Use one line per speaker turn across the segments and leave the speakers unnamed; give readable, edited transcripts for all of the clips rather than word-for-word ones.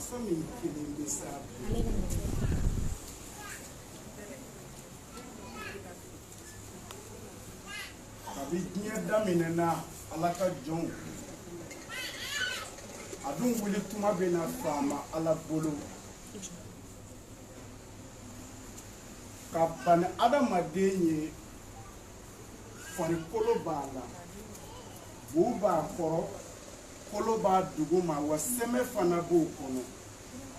masa min kelen bɛ sa kabi diɲɛ daminɛna ala ka jɔnw a dun wuli tuma bɛ na faama ala bolo ka bani adamaden ye farikolo b'a la bu b'a kɔrɔ kolo b'a duguma wa sɛmɛ fana b'o kɔnɔ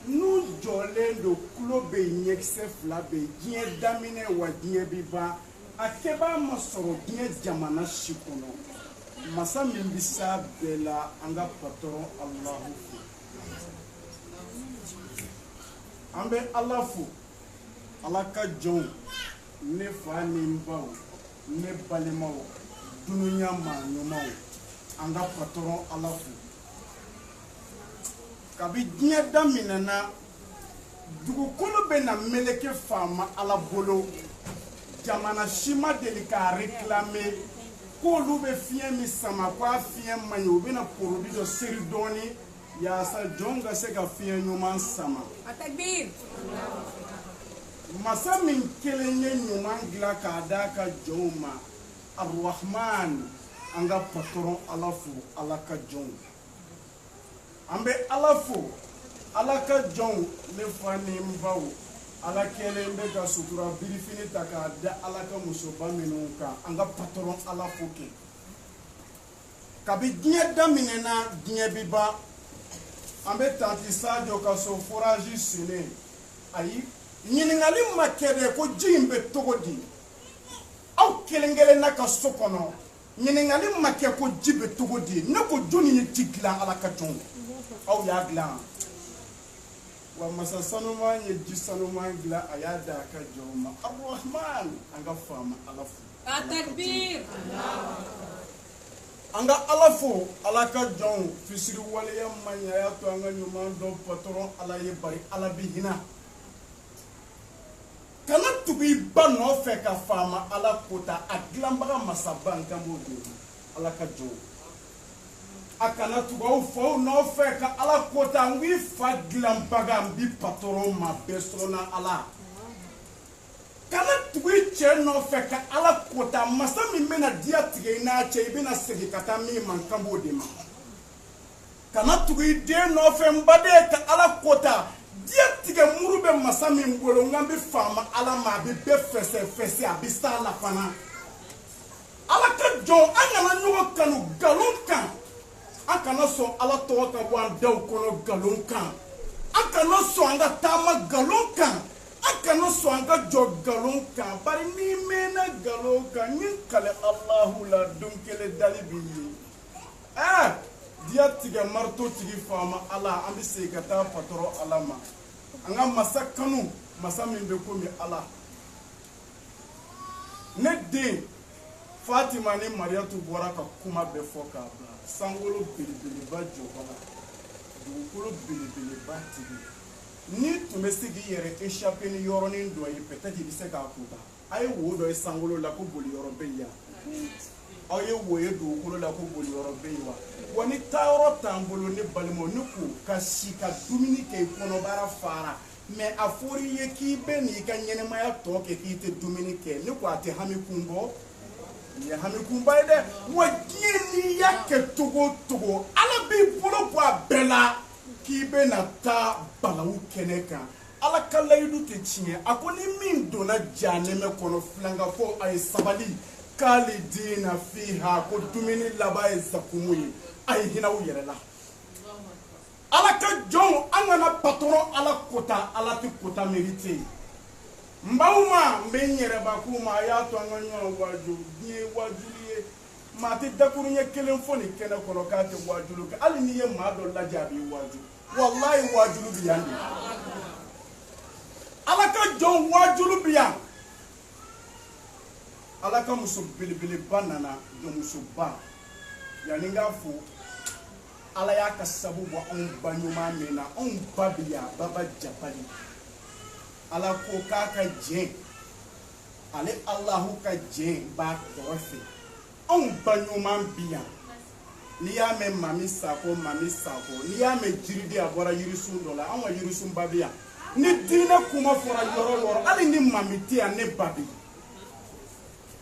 n'u jɔlen don kulo bɛ ɲɛkisɛ fila bɛ diɲɛ daminɛ wa diɲɛ bi ban a kɛbaa ma sɔrɔ diɲɛ jamana si kɔnɔ masa min bi s'a bɛɛ la an ka patɔrɔn alahu fo an bɛ ala fo ala ka jɔnw ne fa ni n baw ne balimaw dunuya maa ɲumanw an ka patɔrɔn ala fo kabi diɲɛ daminɛna dugukolo bɛ na meleke faama ala bolo jamana si ma deli k'a réclamer k'olu bɛ fiɲɛ min sama ko a fiɲɛ man ɲi u bɛna produit dɔ seri dɔɔni yaasa jɔnw ka se ka fiɲɛ ɲuman sama masa min kelen ye ɲuman dilan k'a d'a ka jɔnw ma arrahman an ka patɔrɔn ala fo ala ka jɔnw an bɛ ala fo ala ka jɔnw ne fa ni n baw ala kɛlen bɛ ka sutura birifini ta k'a da ala ka musoba minnu kan an ka patɔrɔn ala fo kɛ kabi diɲɛ daminɛna diɲɛ bi ban an bɛ tanti sajo ka so forage sennen ayi ɲininkali ma kɛ dɛ ko ji in bɛ cogo di aw kelen kelen na ka so kɔnɔ ɲininkali ma kɛ ko ji bɛ cogo di ne ko jɔnni ye ji dilan ala ka jɔnw aw y'a dilan wa masa sanuman ye ji sanuman dilan a y'a da a ka jɔnw ma arrahman an ka faama ala fo
takbir
an ka ala fo ala ka jɔnw fisiri waleya man ɲi a y'a to an ka ɲuman dɔn patɔrɔn ala ye bari ala bi hinɛ kana tugu i ba nɔfɛ ka faama ala kota a dilanbaga masaba n kan b'o de ala ka jɔnw a kana tugu aw faw nɔfɛ ka ala kota n k'i fa dilanbaga n bi patɔrɔn ma bɛɛ sɔrɔna ala kana tugu i cɛ nɔfɛ ka ala kota masa min bɛna diya tigɛ i n'a cɛ i bɛna segin ka taa min ma n kan b'o de ma kana tugu i den nɔfɛ n baden ka ala kota diɲɛ tigɛ muru bɛ masa min bolo n kan bɛ faama ala ma a bɛ bɛɛ fɛsɛ fɛsɛ a bɛ s'a la fana ala ka jɔn an kana ɲɔgɔn kanu nkalon kan an kana sɔn ala tɔgɔ ka bɔ an daw kɔnɔ nkalon kan an kana sɔn an ka taama nkalon kan an kana sɔn an ka jɔ nkalon kan bari n'i mɛnna nkalon kan n ye kale alahu la don kelen dali b'i ye diya tigɛ marito tigi faama ala an bɛ segin ka taa patɔrɔn ala ma an ka masa kanu masa min bɛ komi ala ne den fatima ni mariyatu bɔra ka kuma bɛɛ fɔ k'a bila sankolo belebeleba jɔbaga dugukolo belebeleba tigi n'i tun bɛ se k'i yɛrɛ échapper ni yɔrɔnin dɔ ye peut-être i bɛ se k'a kuta a ye wo dɔ ye sankolo la ko boli yɔrɔ bɛ yan aw ye wo ye dugukolo la ko boli yɔrɔ bɛ yen wa wa ni taayɔrɔ t'an bolo ne balimaw ne ko ka si ka dumuni kɛ i kɔnɔbara fara mais a fɔra i ye k'i bɛ n'i ka ɲɛnɛmaya tɔ kɛ k'i tɛ dumuni kɛ ne ko a tɛ hami kun bɔ nin ye hami kunba ye dɛ wa diɲɛ n'i y'a kɛ cogo o cogo ala b'i bolo bɔ a bɛɛ la k'i bɛna taa balawu kɛnɛ kan ala ka layidu tɛ tiɲɛ a ko ni min donna janɛmɛ kɔnɔ filankafɔ a ye sabali k'ale diina fiha ko dumuni laban ye zakumu ye a ye hinɛ u yɛrɛ la ala ka jɔnw an kana patɔrɔn ala kota ala tɛ kota mérite n baw ma n bɛ n yɛrɛbakun ma a y'a to an ka ɲɔgɔn waaju n'i ye waajuli ye maa tɛ dakuru ɲɛ kelen fɔ nin kɛnɛ kɔnɔ k'a tɛ waajulu kɛ hali n'i ye maa dɔ lajɛ a b'i waaju walayi waajulu bɛ yan de ala ka jɔn waajulu bɛ yan ala ka muso belebeleba nana jɔnmusoba yanni n k'a fɔ ala y'a ka sabu bɔ anw ba ɲuman min na anw ba bi yan baba jabali ala ko k'a ka jɛn ale alahu ka jɛn b'a kɔrɔfɛ anw ba ɲuman bi yan n'i y'a mɛn mami sako n'i y'a mɛn jiridi a bɔra yirisun dɔ la anw ka yirisun ba bɛ yan ni diinɛ kuma fɔra yɔrɔ yɔrɔ hali ni mami tɛ yan ne ba bɛ yen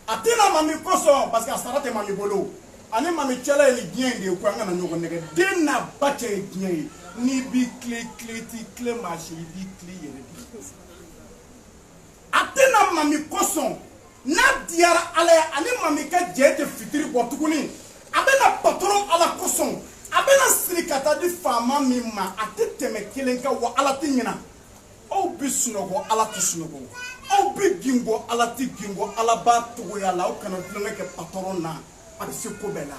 a tɛna mami kosɔn parce que a sara tɛ mami bolo ani mami cɛla ye ni diɲɛ in de ye ko an kana ɲɔgɔn nɛgɛ den n'a ba cɛ ye diɲɛ ye n'i b'i tile t'i tile maa si i b'i tile yɛrɛ de a tɛna mami kosɔn n'a diyara ala ye ani mami ka jɛ tɛ fitiri bɔ tuguni a bɛna patron ala kosɔn a bɛna siri ka taa di faama min ma a tɛ tɛmɛ kelen kan wa ala tɛ ɲina aw bɛ sunɔgɔ ala tɛ sunɔgɔ aw bɛ gingo ala tɛ gingo ala b'a togoya la aw kana tulonkɛ kɛ patron na a bɛ se ko bɛɛ la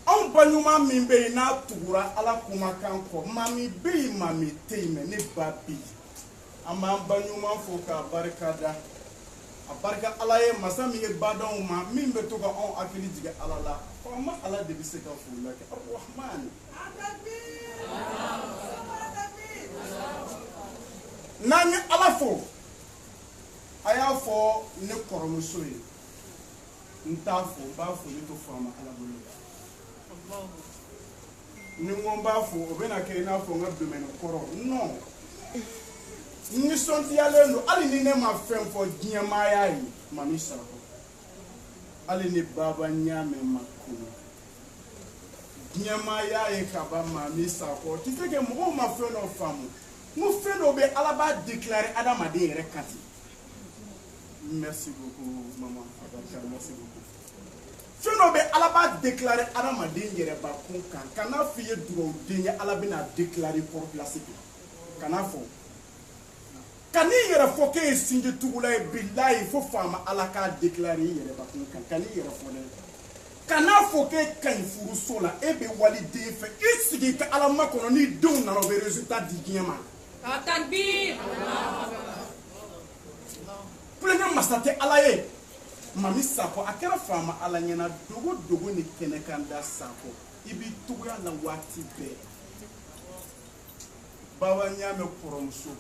anw ba ɲuman min bɛ yen n'a tugura ala kumakan kɔ mami bɛ yen mami tɛ yen mɛ ne ba bɛ yen an b'an ba ɲuman fo k'a barika da a barika ala ye masa min ye badenw ma min bɛ to ka anw hakili jigin ala la an ma ala de bɛ se ka foli la kɛ arahmani n'an ye ala fo a y'a fɔ ne kɔrɔmuso ye n t'a fo n b'a fo ne to faama ala bolo ni n ko n b'a fo o bɛna kɛ i n'a fɔ n ka domaine kɔrɔ non nisɔndiyalen don hali ni ne ma fɛn fɔ diɲɛmaaya ye mami sako hali ni baba ɲaamɛ ma kunu diɲɛmaaya ye ka ban mami sako tu sais que mɔgɔw ma fɛn dɔ faamu n ko fɛn dɔ bɛ ala b'a déclarer adamaden yɛrɛ kan ten merci beaucoup maman abarika merci beaucoup fɛn dɔ bɛ ala b'a déclarer adamaden yɛrɛ bakun kan kana f'i ye dugawuden ye ala bɛna déclarer kɔrɔplasi kan kana fɔ ka n'i yɛrɛ fɔ k'e ye sinji tugula ye bilayi fo faama ala k'a déclarer i yɛrɛ bakun kan ka n'i yɛrɛ fɔ dɛ kana fɔ k'e ka ɲi furuso la e bɛ waliden fɛ i sigi ka ala makɔnɔ ni denw nana o bɛ résultat di diɲɛ ma
takbir
kulonkɛ masa tɛ ala ye mami sako a kɛra faama ala ɲɛna dogo dogo ni kɛnɛkan da sako i b'i togoya la waati bɛɛ baba ɲaamɛ kɔrɔmuso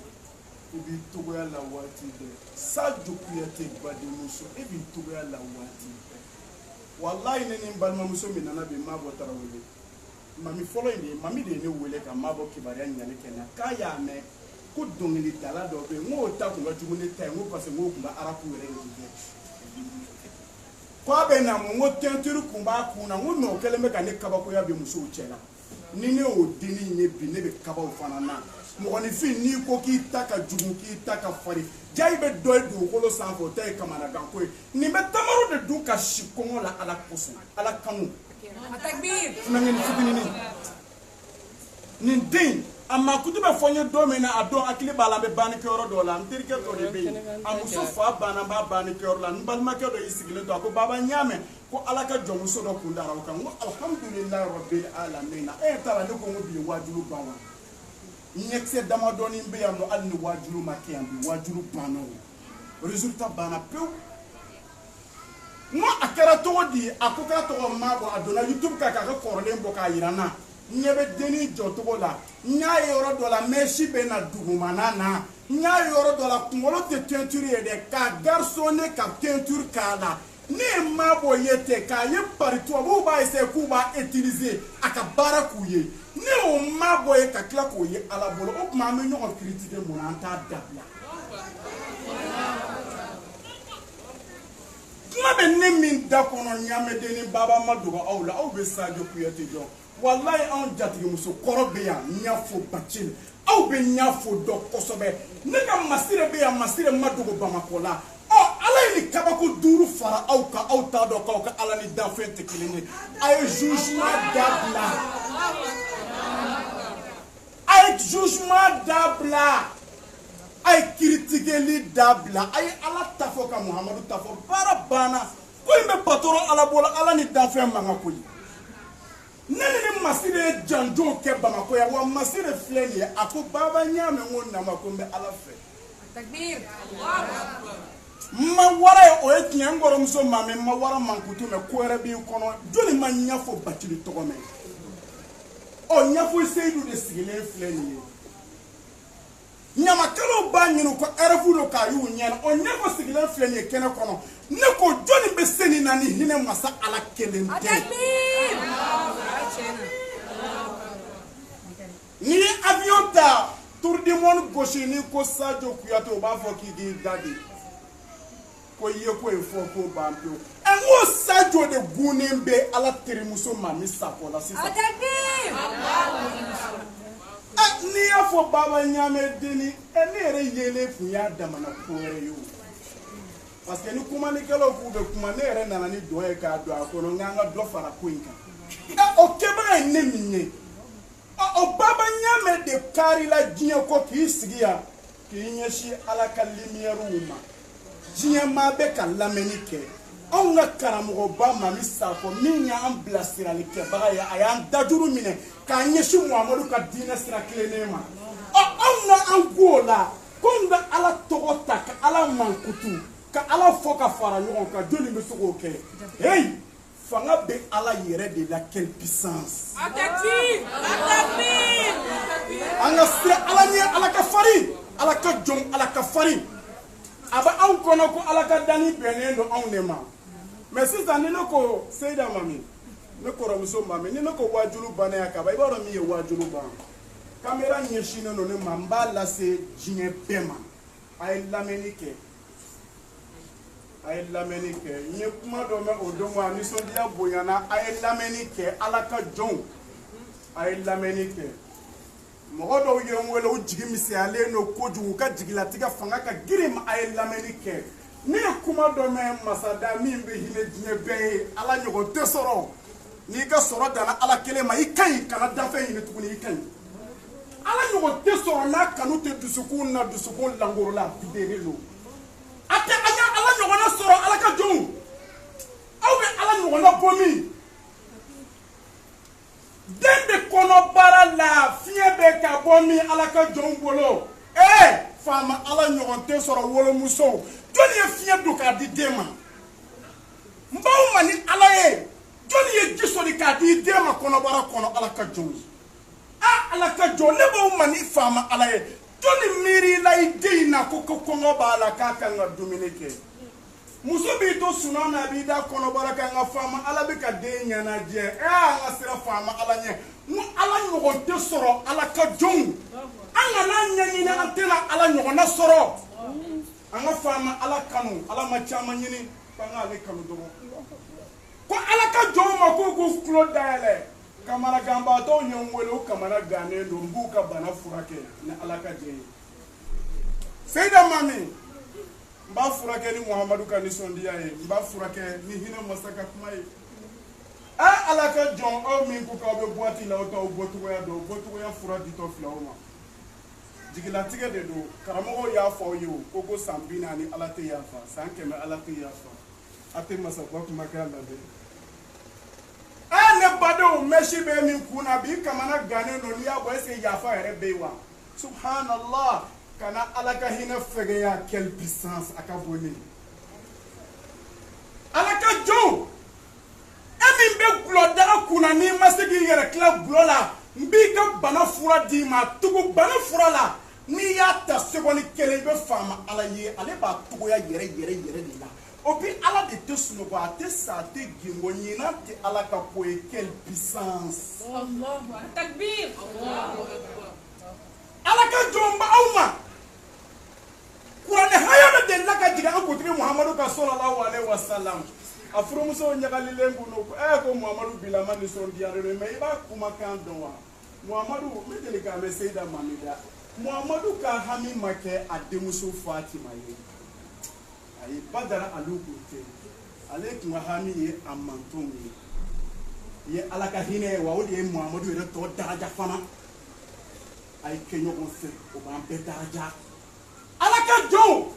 i b'i togoya la waati bɛɛ Sadio Kuyate badenmuso i b'i togoya la waati bɛɛ wallahi ne ni n balimamuso min nana bi n m'a bɔ Tarawele mami fɔlɔ in de ye mami de ye ne wele ka n m'a bɔ kibaruya ɲali kɛ na k'a y'a mɛn ko dɔnkilidala dɔ bɛ yen n k'o ta kun ka jugu ne ta ye n ko parce que n k'o kun bɛ arabu yɛrɛ de kɛ ko a bɛ na n ko teinture kun b'a kun na n ko mais o kɛlen bɛ ka ne kabakoya bi musow cɛ la ni ne y'o denni ye bi ne bɛ kabaw fana na mɔgɔninfin n'i ko k'i ta ka jugu k'i ta ka farin ja i bɛ dɔ ye dugukolo sanfɛ o ta ye kamanaganko ye nin bɛ tamaro de dun ka si kɔngɔ la ala kosɔn ala kanu funangeni fitininin nin den a makutu bɛ fɔ n ye don min na a don hakili b'a la an bɛ bannikɛyɔrɔ dɔ la n terikɛ dɔ de bɛ yen a muso fa banna n b'a bannikɛyɔrɔ la n balimakɛ dɔ y'i sigilen to a ko baba n y'a mɛn ko ala ka jɔnmuso dɔ kun dara o kan n ko alhamdulilayi rabbil alamin e taara ne ko n ko bi ye waajulu ban wa ɲɛkisɛ damadɔni bɛ yan nɔ hali ni waajulu ma kɛ yan bi waajulu banna o résultat banna pewu n ko a kɛra cogo di a ko k'a tɔgɔ maa bɔ a donna YouTube kan k'a ka kɔrɔlen bɔ k'a yira n na n ɲɛ bɛ denni jɔcogo la n y'a ye yɔrɔ dɔ la mèche bɛ na dugumana na n y'a ye yɔrɔ dɔ la kunkolo tɛ teinture ye dɛ ka garçonner ka teinture k'a la ne ye maa bɔ ye ten k'a ye pari tubabuw b'a essayer k'u b'a utiliser a ka baara k'u ye ne y'o maa bɔ ye ka tila k'o ye ala bolo o tuma an bɛ ɲɔgɔn critiquer mun na an t'a dabila kuma bɛ ne min da kɔnɔ ɲaamɛdenni baba ma dogo aw la aw bɛ Sadio Kuyate dɔn wallahi anw jatigimuso kɔrɔ bɛ yan n y'a fɔ Bacil aw bɛ n y'a fɔ dɔn kosɛbɛ ne ka masire bɛ yan masire ma dogo Bamakɔ la ala ye ni kabako 5 fara aw kan aw t'a dɔn k'aw ka ala ni danfɛn tɛ kelen ye a ye jugement dabila a ye jugement dabila a ye critiqueli dabila a ye ala ta fɔ ka Muhamadu ta fɔ baara banna ko in bɛ patron ala bolo ala ni danfɛn man kan koyi ne ni masire ye janjo kɛ Bamakɔ yan wa masire filɛ nin ye a ko baba ɲaamɛ n ko nama ko n bɛ ala fɛ
takbir
ma wara ye o ye tiɲɛ n kɔrɔmuso maame ma wara mankutu mɛ ko wɛrɛ b'i kɔnɔ joli ma ɲɛfɔ Bacili tɔgɔ mɛn ɲɛfɔ Seyidu de sigilen filɛ nin ye nyamakalo ba nyinu ko erefu do ka yu nyana o nyako sigila fle ni kene kono ne ko joni be seni nani hine masa ala kelente ni avion ta tour du monde gauche ni ko Sadio Kouyaté ba fo ki di dadi ko ye ko e fo ko ba mpe en wo Sadio de gunembe ala terimuso mami sako la sisa ni ya fo baba nyame deni ene re yele fu ya damana ko re yo parce que ni kuma ni kelo ku be kuma ne re nana ni do e ka do akono nganga do fara ko inka o keba ene minye o baba nyame de kari la jinya ko ki sigiya ki nyeshi ala ka lumière uma jinya ma be ka lamenike on ga karamogo ba mami sako minya am blasirali ke ba ya ayan dajuru mine ka nyeshi muhammadu ka dina sira klenema on na angola konga ala togota ka ala mankutu ka ala foka fara nyon ka joli be sogo ke hey fanga be ala yere de la quelle puissance
Atakbir
anga sira ala ni ala ka fari ala ka jom ala ka fari aba an kono ko ala ka dani benendo on nema mais si ça ne ko Seyda mami ne ko ramuso mami ne ko wajulu bana ya ka ba ibaro mi ye wajulu ba kamera nyeshino no ne mamba la se jinye pema ay lamenike nye kuma do me odomo ani so dia boyana ay lamenike ala ka jon ay lamenike mo do ye mwele o jigi misi ale no koju ka jigila tiga fanga ka girim ay lamenike ni kuma do me masada mi be hile jinye be ala nyogo tesoro ni ka soro dana ala kele ma ikai kana dafe ni tukuni ikai ala nyogo tesoro na kanu te dusukun na dusukun langoro la bidero ate anya ala nyogo na soro ala ka jon aw be ala nyogo na bomi dembe kono bara la fie be ka bomi ala ka jon bolo fama ala nyogo tesoro wolo muso joni ye fie do ka di dema mbaw mani ala ye joni ye jisoli ka di dema kono bara kono ala ka jon ala ka jon le baw mani fama ala ye joni miri la ideina ko kongo bala ka nga dominike muso bi to sunana bi da kono bara ka nga fama ala be ka de nyana je nga sira fama ala nye mu ala nyogo te soro ala ka jon anga na nyanyi na antena ala nyogo na soro anga fama ala kanu ala ma chama nyini panga ale kanu do ko ala ka jon ma ko ko flo dale kamara gamba to nyongwelo kamara gane ndo mbuka bana furake na alaka je Seyda mami mba furake ni Muhammadu kani sondiya ye mba furake ni hina masaka kuma ye alaka jon o min ko ka be boati la o to botu ya do botu ya fura di to fla o ma jigila tige de do karamo ya fo yo koko sambina ni alate ya fa sanke me alate ya fa ate masaka kuma ka la de ne bado meshi be min kuna bi kamana gane no liya bo ese yafa ere bewa subhanallah kana alaka hina fege ya quelle puissance akaboni alaka jo emi be gloda kuna ni masegi yere club glola mbi ka bana fura di ma tugu bana fura la ni ya ta seconde kele be fama ala ye ale ba tugu ya yere de la opi ala de te sunogo ate sa te gingo nyina te ala ka poe quelle puissance
Allahu Takbir
ala ka jomba awma Qur'an haya de la ka diga ko tri Muhammadu ka sallallahu alaihi wasallam afro muso nyagali lembu no ko Muhammadu bilama ni so diare me iba kuma kan donwa Muhammadu me de ka me Seyda mamida Muhammadu ka hami make ademuso Fatima ye ay badara alukunte alaikum hami ye amantum ye alaka hine wa odi Muhammadu re to daraja fana ay kenyo on se o ban be daraja alaka jo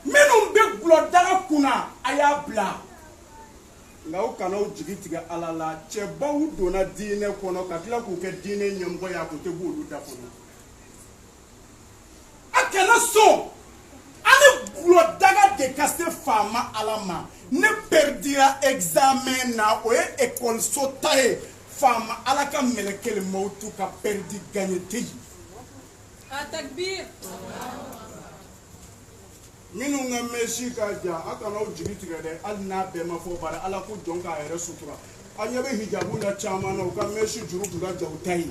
minum be glodara kuna aya bla ngaw kana o jigitiga alala chebawu dona dine kono katila ku ke dine nyembo ya ko te bolu da kono akena so glodara de caste fama alama ne perdira examen na o école sotae fama alaka melekele mautu ka perdi gagnete
التكبير
minnu ka mesi ka ja a kana o jigi tigɛ dɛ hali n'a bɛɛ ma fɔ bari ala ko jɔn k'a yɛrɛ sutura a ɲɛ bɛ hijabu la caman na u ka mesi juru kun ka ja u ta ye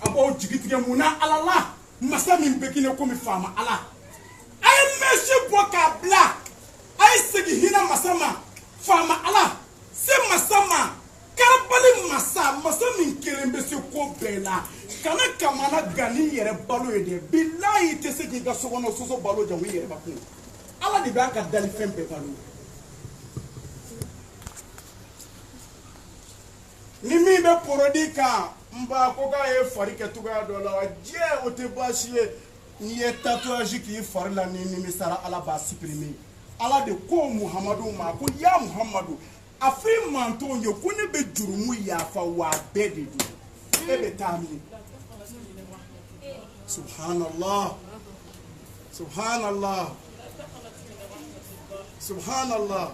a b'o jigi tigɛ mun na ala la masa min bɛ kini komi faama ala a ye mesi bɔ k'a bila a ye segin hinɛ masa ma faama ala se masa ma karabali masa masa min kelen bɛ se ko bɛɛ la kana kamana gani yɛrɛ balo ye dɛ bilayi tɛ se k'i ka sokɔnɔ soso balo jago i yɛrɛ ba kun ala de b'a ka dalifɛn bɛɛ balo ni min bɛ porodi kan n ba ko k'a ye fari kɛ cogoya dɔ la diɲɛ o tɛ baasi ye n'i ye tatouage k'i fari la ni nimisara ala b'a supprimer ala de ko muhamadu ma ko ya muhamadu a fɔ i mantonw ye ko ne bɛ jurumu yafa wa bɛɛ de don e bɛ taa min subhanallah subhanallah subhanallah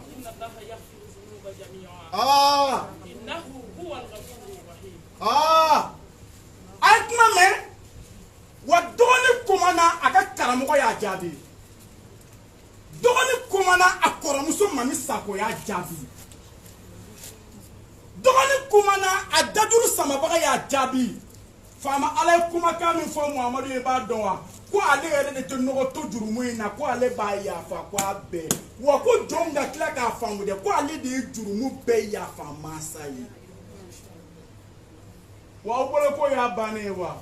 a kuma mɛn wa dɔgɔnin kumana a ka karamɔgɔ y'a jaabi dɔgɔnin kumana a kɔrɔmuso mami sako y'a jaabi dɔgɔnin kumana a dajuru samabaga y'a jaabi faama ala ye kumakan min fɔ muhamadu ye b'a dɔn wa ko ale yɛrɛ de tɛ nɔgɔ to jurumu in na ko ale b'a yafa ko a bɛɛ wa ko jɔn ka tila k'a faamu dɛ ko ale de ye jurumu bɛɛ yafa mansa ye wa aw bolo ko y'a bannen ye wa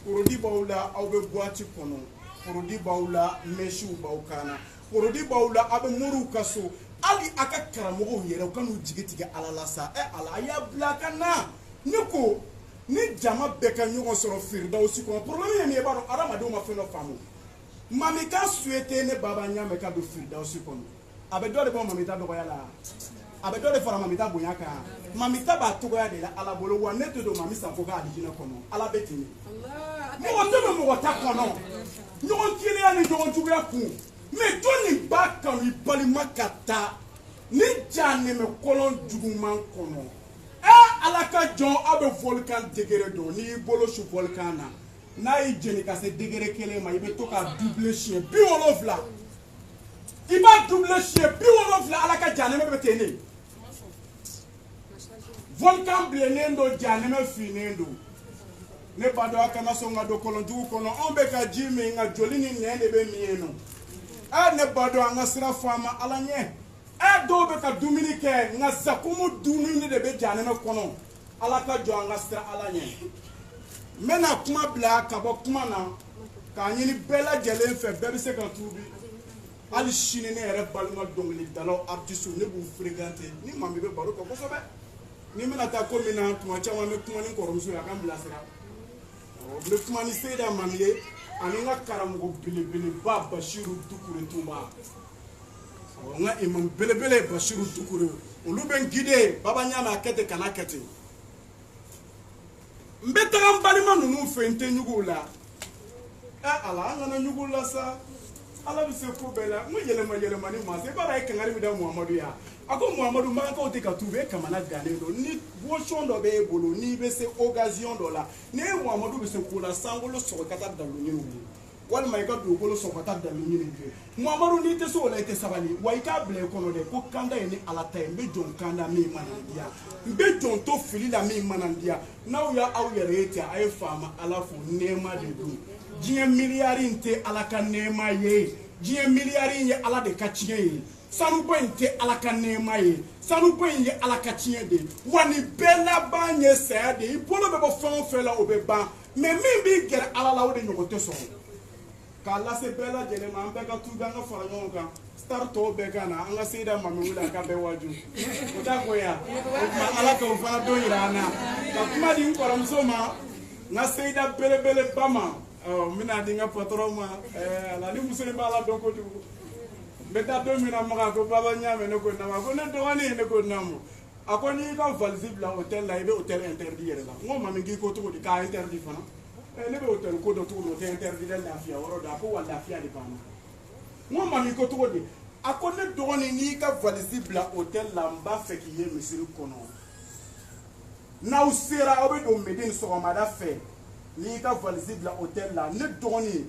porodi b'aw la aw bɛ buwati kɔnɔ porodi b'aw la mesiw b'aw kan na porodi b'aw la aw bɛ moriw ka so hali a ka karamɔgɔw yɛrɛ u ka n'u jigi tigɛ ala la sa ala a y'a bila ka na ne ko ni jama bɛɛ ka ɲɔgɔn sɔrɔ firidawusi kɔnɔ problème ye min ye i b'a dɔn adamadenw ma fɛn dɔ faamu mami ka souhaité ne baba ɲa mɛn ka don firidawusi kɔnɔ a bɛ dɔ de bɔ mami ta dɔgɔya la a bɛ dɔ de fara mami ta bonya kan mami ta b'a togoya de la ala bolo wa ne tɛ don mami sanfo ka alijinɛ kɔnɔ ala bɛ ten mɔgɔ tɛ don mɔgɔ ta kɔnɔ ɲɔgɔn teliya ni ɲɔgɔn juguya kun mais jɔn nin b'a kanu i balima ka taa ni ja nɛmɛ kɔlɔn juguman kɔnɔ ala ka jɔn aw bɛ volcan degré dɔn n'i y'i bolo su volcan na n'a y'i jeni ka se degré kelen ma i bɛ to ka double siɲɛ 70 i b'a double siɲɛ 70 ala ka janɛmɛ bɛ ten de volcan bilennen don janɛmɛ finnen don ne ba dɔn a kana sɔn ka don kɔlɔnjugu kɔnɔ anw bɛ ka ji min nka joli ni nɛn de bɛ min yen nɔ ne ba dɔn an ka sira fɔ an ma ala ɲɛ dɔw bɛ ka dumuni kɛ nka zakumu dumuni de bɛ janɛmɛ kɔnɔ ala ka jɔ an ka sira ala ɲɛ n bɛna kuma bila ka bɔ kuma na k'a ɲini bɛɛ lajɛlen fɛ bɛɛ bɛ se ka tuubi hali sini ne yɛrɛ balima dɔnkilidalaw artistes ne b'u fréquenter ni maa min bɛ baro kɛ kosɛbɛ ni n bɛna taa ko min na tuma caman n bɛ kuma ni kɔrɔmuso ye a ka n bilasira n bɛ kuma ni seyida mami ye ani n ka karamɔgɔ belebeleba basiru dukure tunba n ka imam belebele basiru dukure olu bɛ n guider baba ɲama a kɛ ten kana kɛ ten n bɛ taga n balima ninnu fɛ n tɛ ɲugu la ala an kana ɲugu la sa ala bɛ se ko bɛɛ la n ko yɛlɛma yɛlɛma ni maa se i b'a dɔn a ye kangari min da muhamadu ya a ko muhamadu mankaw tɛ ka tuubi e kamana gannen don ni boson dɔ bɛ e bolo n'i bɛ se occasion dɔ la ni e muhamadu bɛ se ko la sankolo sɔgɔ ka taa dalu ɲini ye walima i ka dugukolo sɔgɔ ka taa dalu ɲini ye muhamadu n'i tɛ se o la i tɛ sabali wa i k'a bila i kɔnɔ dɛ ko kanda ye ni ala ta ye n bɛ jɔn kanda min mana n diya n bɛ jɔn to fili la min mana n diya n'aw y'aw yɛrɛ ye ten a ye faama ala fo nɛɛma de don diɲɛ miliyari in tɛ ala ka nɛɛma ye diɲɛ miliyari in ye ala de ka tiɲɛ ye sanubo in tɛ ala ka nɛɛma ye sanubo in ye ala ka tiɲɛ de wa nin bɛɛ laban ye saya de i bolo bɛ bɔ fɛn o fɛn la o bɛ ban mais min b'i gɛrɛ ala la o de ɲɔgɔn tɛ sɔrɔ k'a lase bɛɛ lajɛlen ma an bɛɛ ka tuubi an ka fara ɲɔgɔn kan star tɔw bɛɛ ka na an ka seyida mami wuli a ka bɛɛ waju o t'a ko ya o tuma ala k'o fana don yira an na ka kuma di n kɔrɔmuso ma n ka seyida belebeleba ma n bɛna di n ka patɔrɔn ma ala ni muso in b'a la dɔn kojugu n bɛ taa don min na maga ko baba ɲaamɛ ne ko naamu a ko ne dɔgɔnin ye ne ko naamu a ko n'i ka valise bila hôtel la i bɛ hôtel interdit yɛrɛ la n ko mami k'i ko cogo di k'a interdit fana ne bɛ hôtel ko dɔ cogo di o tɛ interdit dɛ lafiya yɔrɔ dɔ a ko wa lafiya de banna n ko mami ko cogo di a ko ne dɔgɔnin n'i ka valise bila hôtel la n b'a fɛ k'i ye misiri kɔnɔ n'aw sera aw bɛ don Médine sɔgɔmada fɛ n'i ka valise bila hôtel la ne dɔgɔnin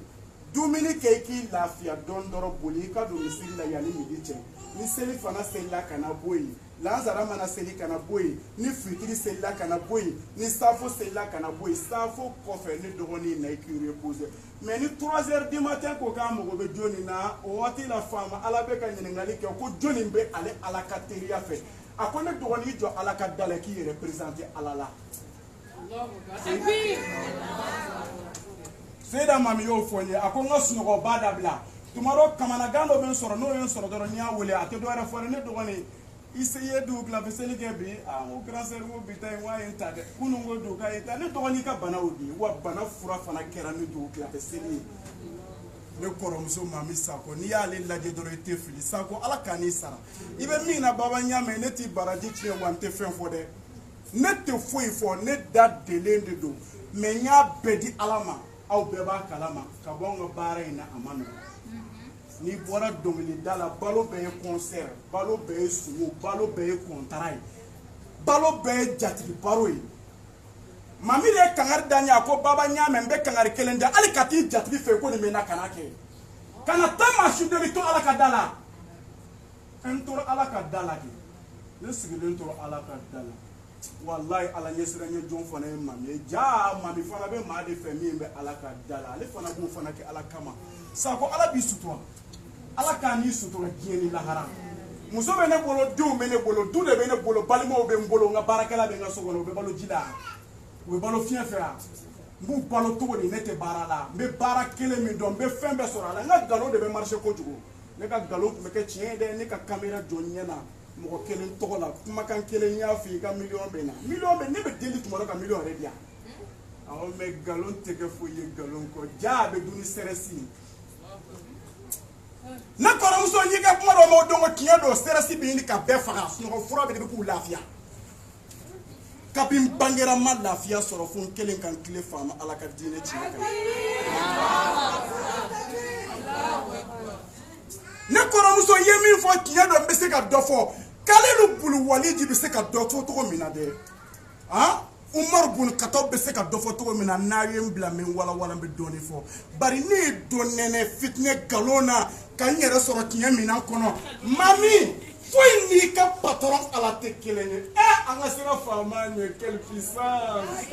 dumuni kɛ i k'i lafiya dɔɔni dɔrɔn boli i ka don misiri la yanni midi cɛ ni seli fana selila ka na bɔ yen lansara mana seli ka na bɔ yen ni fitiri selila ka na bɔ yen ni safo selila ka na bɔ yen safo kɔfɛ ne dɔgɔnin na i k'i reposer mais ni 3 heures du matin ko k'a mago bɛ jɔnni na o waati la faama ala bɛ ka ɲininkali kɛ ko jɔnni bɛ ale ala ka teriya fɛ a ko ne dɔgɔnin jɔ ala ka da la k'i yɛrɛ présenter ala la. Seyda Mami y'o fɔ n ye a ko n ka sunɔgɔba dabila tuma dɔ kamanagan dɔ bɛ n sɔrɔ n'o ye n sɔrɔ dɔrɔn n'i y'a wele a tɛ dɔwɛrɛ fɔ ne dɔgɔnin i se ye dugu tila fɛ seli kɛ bi n ko grand sœur ko bi ta in wa ye n ta dɛ kunun ko dugu k'a ye ta ne dɔgɔnin ka bana o di wa bana fura fana kɛra ne dugu tila fɛ seli ye ne kɔrɔmuso Mami Sako n'i y'ale lajɛ dɔrɔn i tɛ fili Sako ala ka n'i sara i bɛ min na baba ɲamɛ ne t'i baraji tiɲɛ wa n tɛ fɛn fɔ dɛ ne tɛ foyi fɔ ne da delen de don mais n y'a bɛɛ di ala ma aw bɛɛ b'a kalama ka bɔ an ka baara in na a ma nɔgɔn n'i bɔra dɔnkilida la balo bɛɛ ye concert balo bɛɛ ye sumo balo bɛɛ ye kɔntara ye balo bɛɛ ye jatigi baro ye Mami de ye kangari da n ye a ko baba ɲamɛ n bɛ kangari kelen da hali ka t'i jatigi fɛ ko nin bɛ n na kana kɛ kana taa maa si dɔ bɛ to ala ka da la n tora ala ka da la de ne sigilen tora ala ka da la wallahi ala ɲɛsiranɲɛ jɔn fana ye Mami ye jaa Mami fana bɛ maa de fɛ min bɛ ala ka da la ale fana b'o fana kɛ ala kama Sako ala b'i sutura ala k'a n'i sutura diɲɛ ni lahara muso bɛ ne bolo denw bɛ ne bolo du de bɛ ne bolo balimaw bɛ n bolo n ka baarakɛla bɛ n ka so kɔnɔ u bɛ balo ji la u bɛ balo fiɲɛ fɛ yan n b'u balo cogo di ne tɛ baara la n bɛ baara kelen min dɔn n bɛ fɛn bɛɛ sɔrɔ a la n ka nkalon de bɛ marché kojugu ne ka nkalon tun bɛ kɛ tiɲɛ ye dɛ ne ka caméra jɔ ɲɛ na mɔgɔ kelen tɔgɔ la kumakan kelen y'a fɔ i ka miliyɔn bɛ na miliyɔn bɛ ne bɛ deli tuma dɔ ka miliyɔn yɛrɛ di yan awɔ mɛ nkalon tɛ kɛ foyi ye nkalon kɔ jaa a bɛ dun ni sɛrɛsi ne kɔrɔmuso y'i ka kuma dɔ ma o don ko tiɲɛ don sɛrɛsi bɛ ɲini ka bɛɛ faga sunɔgɔ fura bɛ de bɛ k'u lafiya kabini n bangera ma lafiya sɔrɔ fo n kelen ka n tile faama ala ka diinɛ tiɲɛ kan ne kɔrɔmuso ye min fɔ tiɲɛ dɔ n bɛ se ka dɔ fɔ Kalilu Bulu Waliji bɛ se ka dɔ fɔ cogo min na dɛ Umaru Bun Kataw bɛ se ka dɔ fɔ cogo min na n'a ye n bila n bɛ walawala n bɛ dɔɔnin fɔ bari ne ye don nɛnɛ fitinɛ nkalon na ka n yɛrɛ sɔrɔ tiɲɛ minan kɔnɔ Mami foyi n'i ka patron ala tɛ kelen ye an ka sira faama ɲɛ quelle puissance